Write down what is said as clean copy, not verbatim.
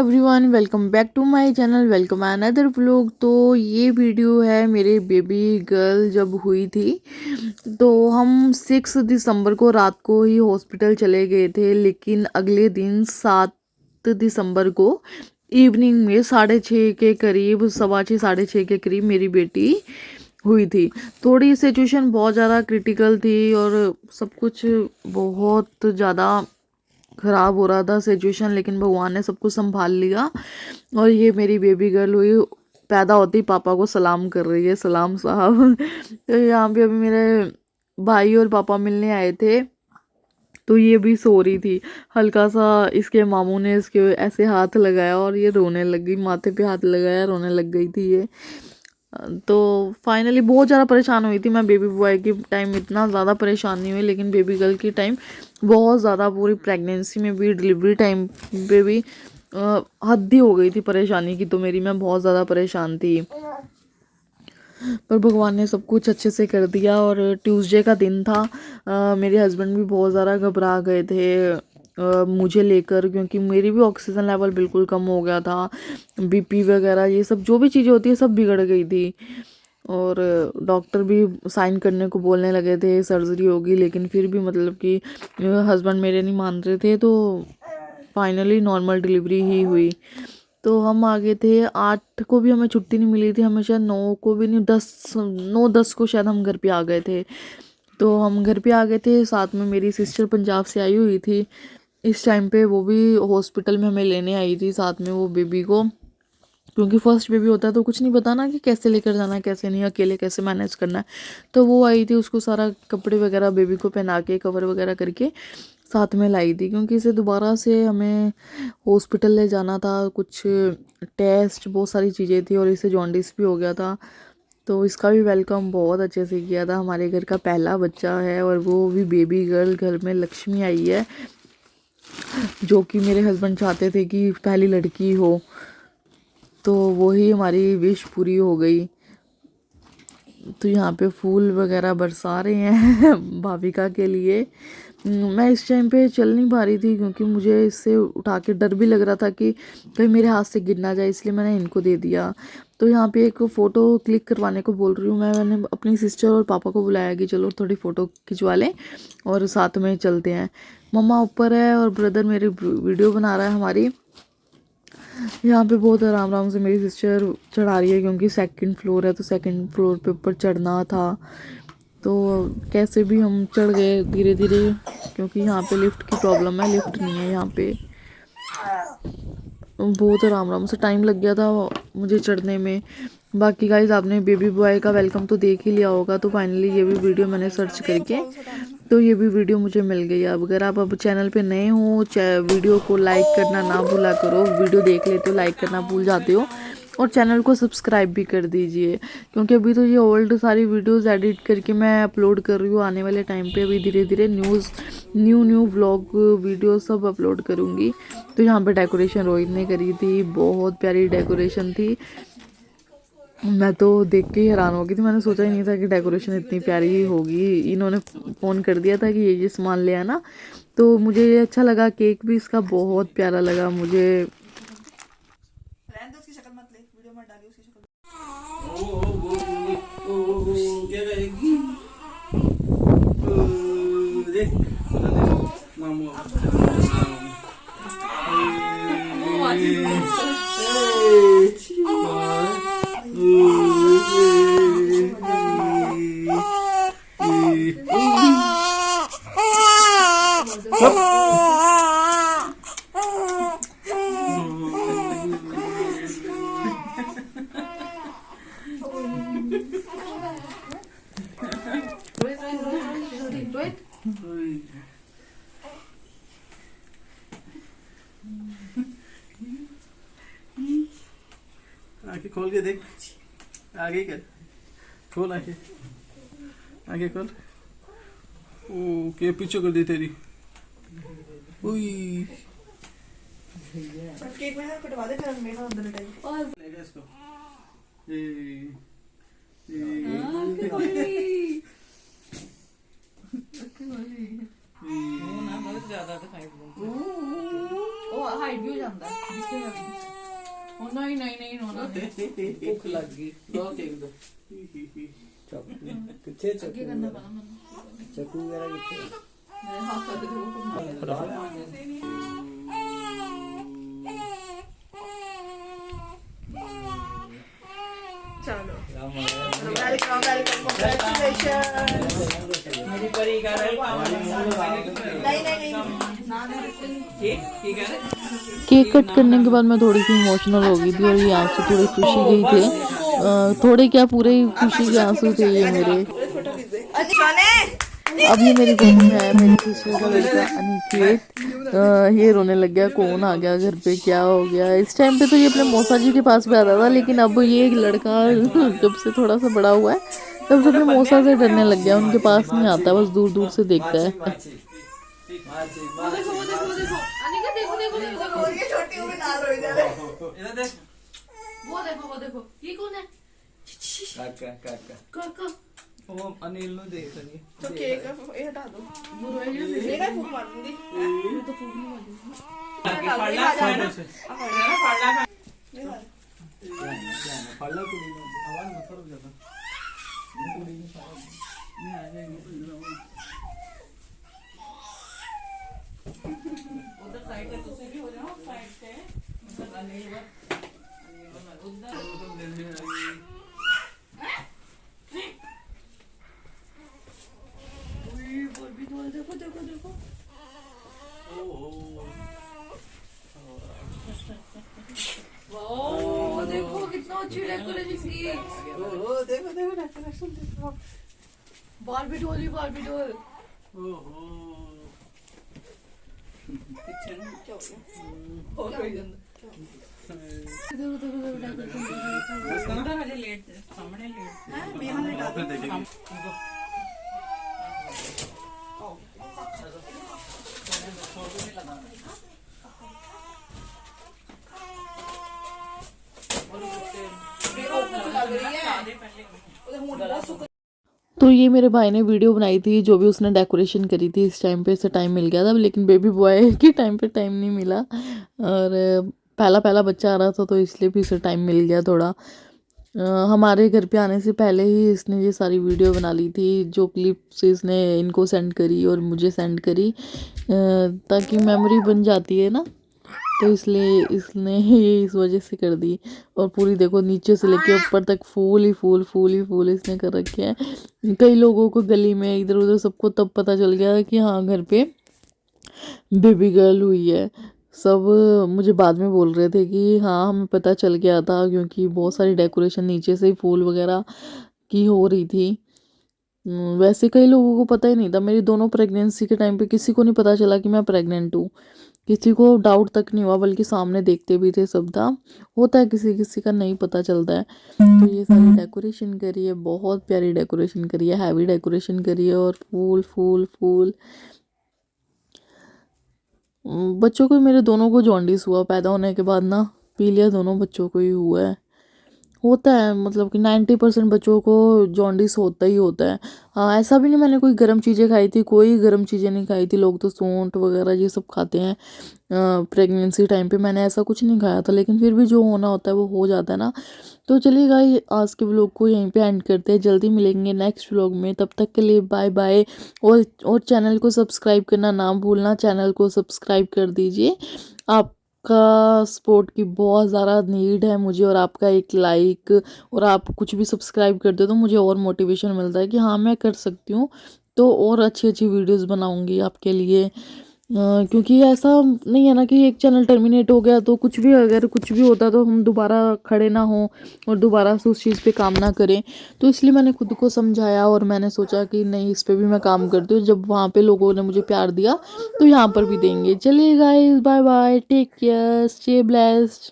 Everyone, welcome back to my channel, welcome another vlog. तो ये video है मेरे बेबी गर्ल जब हुई थी। तो हम 6 दिसंबर को रात को ही हॉस्पिटल चले गए थे, लेकिन अगले दिन 7 दिसंबर को इवनिंग में 6:30 के करीब, 6:15 6:30 के करीब मेरी बेटी हुई थी। थोड़ी सिचुएशन बहुत ज़्यादा क्रिटिकल थी और सब कुछ बहुत ज़्यादा ख़राब हो रहा था सिचुएशन, लेकिन भगवान ने सब कुछ संभाल लिया और ये मेरी बेबी गर्ल हुई। पैदा होते ही पापा को सलाम कर रही है, सलाम साहब। तो यहाँ पे अभी मेरे भाई और पापा मिलने आए थे, तो ये भी सो रही थी। हल्का सा इसके मामू ने इसके ऐसे हाथ लगाया और ये रोने लग गई, माथे पे हाथ लगाया, रोने लग गई थी ये। तो फाइनली बहुत ज़्यादा परेशान हुई थी मैं। बेबी बॉय के टाइम इतना ज़्यादा परेशान नहीं हुई, लेकिन बेबी गर्ल के टाइम बहुत ज़्यादा, पूरी प्रेगनेंसी में भी, डिलीवरी टाइम पे भी हद ही हो गई थी परेशानी की। तो मेरी, मैं बहुत ज़्यादा परेशान थी, पर भगवान ने सब कुछ अच्छे से कर दिया। और ट्यूसडे का दिन था। मेरे हस्बैंड भी बहुत ज़्यादा घबरा गए थे मुझे लेकर, क्योंकि मेरी भी ऑक्सीजन लेवल बिल्कुल कम हो गया था, बीपी वगैरह ये सब जो भी चीज़ें होती है सब बिगड़ गई थी। और डॉक्टर भी साइन करने को बोलने लगे थे, सर्जरी होगी, लेकिन फिर भी मतलब कि हस्बैंड मेरे नहीं मान रहे थे। तो फाइनली नॉर्मल डिलीवरी ही हुई। तो हम आ गए थे 8 को, भी हमें छुट्टी नहीं मिली थी, हमें शायद 9 को भी नहीं, 9-10 को शायद हम घर पे आ गए थे। तो हम घर पे आ गए थे, साथ में मेरी सिस्टर पंजाब से आई हुई थी इस टाइम पे, वो भी हॉस्पिटल में हमें लेने आई थी साथ में वो बेबी को, क्योंकि फर्स्ट बेबी होता है तो कुछ नहीं पता ना कि कैसे लेकर जाना है, कैसे नहीं, अकेले कैसे मैनेज करना है। तो वो आई थी, उसको सारा कपड़े वगैरह बेबी को पहना के, कवर वगैरह करके साथ में लाई थी, क्योंकि इसे दोबारा से हमें हॉस्पिटल ले जाना था, कुछ टेस्ट, बहुत सारी चीज़ें थी, और इसे जॉन्डिस भी हो गया था। तो इसका भी वेलकम बहुत अच्छे से किया था। हमारे घर का पहला बच्चा है और वो भी बेबी गर्ल, घर में लक्ष्मी आई है, जो कि मेरे हस्बैंड चाहते थे कि पहली लड़की हो। तो वही हमारी विश पूरी हो गई। तो यहाँ पे फूल वगैरह बरसा रहे हैं भाविका के लिए। मैं इस टाइम पे चल नहीं पा रही थी, क्योंकि मुझे इससे उठा के डर भी लग रहा था कि कहीं मेरे हाथ से गिर ना जाए, इसलिए मैंने इनको दे दिया। तो यहाँ पे एक फ़ोटो क्लिक करवाने को बोल रही हूँ मैंने अपनी सिस्टर और पापा को बुलाया कि चलो थोड़ी फ़ोटो खिंचवा लें और साथ में चलते हैं। मम्मा ऊपर है और ब्रदर मेरी वीडियो बना रहा है हमारी। यहाँ पे बहुत आराम आराम से मेरी सिस्टर चढ़ा रही है, क्योंकि सेकंड फ्लोर है, तो सेकंड फ्लोर पे ऊपर चढ़ना था। तो कैसे भी हम चढ़ गए धीरे धीरे, क्योंकि यहाँ पे लिफ्ट की प्रॉब्लम है, लिफ्ट नहीं है यहाँ पे। बहुत आराम आराम से टाइम लग गया था मुझे चढ़ने में। बाकी गाइज, आपने बेबी बॉय का वेलकम तो देख ही लिया होगा। तो फाइनली ये भी वीडियो मैंने सर्च करके, तो ये भी वीडियो मुझे मिल गई। अब अगर आप अब चैनल पे नए हो, वीडियो को लाइक करना ना भूला करो। वीडियो देख लेते हो, लाइक करना भूल जाते हो, और चैनल को सब्सक्राइब भी कर दीजिए, क्योंकि अभी तो ये ओल्ड सारी वीडियोस एडिट करके मैं अपलोड कर रही हूँ। आने वाले टाइम पे अभी धीरे धीरे न्यू व्लॉग वीडियो सब अपलोड करूँगी। तो यहाँ पे डेकोरेशन रोहित ने करी थी, बहुत प्यारी डेकोरेशन थी। मैं तो देख के ही हैरान हो गई थी, मैंने सोचा ही नहीं था कि डेकोरेशन इतनी प्यारी होगी। इन्होंने फ़ोन कर दिया था कि ये सामान ले आना, तो मुझे ये अच्छा लगा। केक भी इसका बहुत प्यारा लगा मुझे। आगे खोल के देख, आगे कर, खोल आगे, आगे खोल। ओ क्या पीछे कर दी तेरी। उई केक में कटवा दे, फिर मेरा अंदर लटाई लेगा इसको। वो ना बहुत ज्यादा दिखाई, ओ हाई हाइट भी हो जाता है जिसके नहीं नहीं नहीं होना भूख लग गई लो केक दो किथे आगे करना पड़ा मैंने चक्कू वगैरह किथे मेरे हाथ कर दे चलो वेलकम वेलकम कांग्रेचुलेशन मेरी परी का नहीं केक कट करने के बाद मैं थोड़ी सी इमोशनल हो गई थी और ये आंसू थोड़े खुशी गई थे थोड़े क्या पूरे ही खुशी के आंसू थे ये मेरे। अब ये मेरी बहन है मेरी सिस्टर का लड़का अनिकेत ये रोने लग गया कौन आ गया घर पे क्या हो गया। इस टाइम पे तो ये अपने मौसा जी के पास भी आता था लेकिन अब ये लड़का जब से थोड़ा सा बड़ा हुआ है तब से अपने मौसा से डरने लग गया उनके पास नहीं आता बस दूर दूर से देखता है। वो देखो ये कौन है काका वो अनिल नु देख रही तो केक ये हटा दो ये का फूक मार दूंगी ये तो फूक नहीं मारूंगी फड़ला कुड़ी ने आवाज मत करो ज्यादा कुड़ी ने मैं आ जाएगी उधर साइड पे तुसे भी हो जाओ साइड से मतलब अनिल उधर देखो देखो देखो वाओ देखो कितना अच्छी डेकोरेशन की देखो देखो डेकोरेशन देखो बारबी डॉल ओहो क्या हो गया और कोई गंदा देखो देखो डेकोरेशन लेट सामने लेट है बिहान में डाल देखेंगे तो ये मेरे भाई ने वीडियो बनाई थी जो भी उसने डेकोरेशन करी थी इस टाइम पे इसे टाइम मिल गया था लेकिन बेबी बॉय के टाइम पे टाइम नहीं मिला और पहला पहला बच्चा आ रहा था तो इसलिए भी इसे टाइम मिल गया थोड़ा। हमारे घर पे आने से पहले ही इसने ये सारी वीडियो बना ली थी जो क्लिप्स इसने इनको सेंड करी और मुझे सेंड करी ताकि मेमोरी बन जाती है ना तो इसलिए इसने ये इस वजह से कर दी। और पूरी देखो नीचे से लेके ऊपर तक फूल ही फूल इसने कर रखे हैं। कई लोगों को गली में इधर उधर सबको तब पता चल गया कि हाँ घर पे बेबी गर्ल हुई है। सब मुझे बाद में बोल रहे थे कि हाँ हमें पता चल गया था क्योंकि बहुत सारी डेकोरेशन नीचे से ही फूल वगैरह की हो रही थी। वैसे कई लोगों को पता ही नहीं था मेरी दोनों प्रेगनेंसी के टाइम पे किसी को नहीं पता चला कि मैं प्रेग्नेंट हूँ किसी को डाउट तक नहीं हुआ बल्कि सामने देखते भी थे सब था होता है किसी किसी का नहीं पता चलता है। तो ये सारी डेकोरेशन करी है बहुत प्यारी डेकोरेशन करी है हैवी डेकोरेशन करी है और फूल फूल फूल। बच्चों को मेरे दोनों को जॉन्डिस हुआ पैदा होने के बाद ना पीलिया दोनों बच्चों को ही हुआ है होता है मतलब कि 90% बच्चों को जॉन्डिस होता ही होता है। हाँ ऐसा भी नहीं मैंने कोई गर्म चीज़ें खाई थी कोई गर्म चीज़ें नहीं खाई थी लोग तो सौंठ वगैरह ये सब खाते हैं प्रेगनेंसी टाइम पे मैंने ऐसा कुछ नहीं खाया था लेकिन फिर भी जो होना होता है वो हो जाता है ना। तो चलिए गाइस आज के व्लॉग को यहीं पे एंड करते हैं जल्दी मिलेंगे नेक्स्ट व्लॉग में तब तक के लिए बाय बाय। और चैनल को सब्सक्राइब करना ना भूलना चैनल को सब्सक्राइब कर दीजिए आप का सपोर्ट की बहुत ज़्यादा नीड है मुझे और आपका एक लाइक और आप कुछ भी सब्सक्राइब करते हो तो मुझे और मोटिवेशन मिलता है कि हाँ मैं कर सकती हूँ तो और अच्छी अच्छी वीडियोस बनाऊंगी आपके लिए क्योंकि ऐसा नहीं है ना कि एक चैनल टर्मिनेट हो गया तो कुछ भी अगर कुछ भी होता तो हम दोबारा खड़े ना हों और दोबारा से उस चीज़ पे काम ना करें। तो इसलिए मैंने खुद को समझाया और मैंने सोचा कि नहीं इस पे भी मैं काम करती हूँ जब वहाँ पे लोगों ने मुझे प्यार दिया तो यहाँ पर भी देंगे। चलिए guys bye bye take care stay blessed.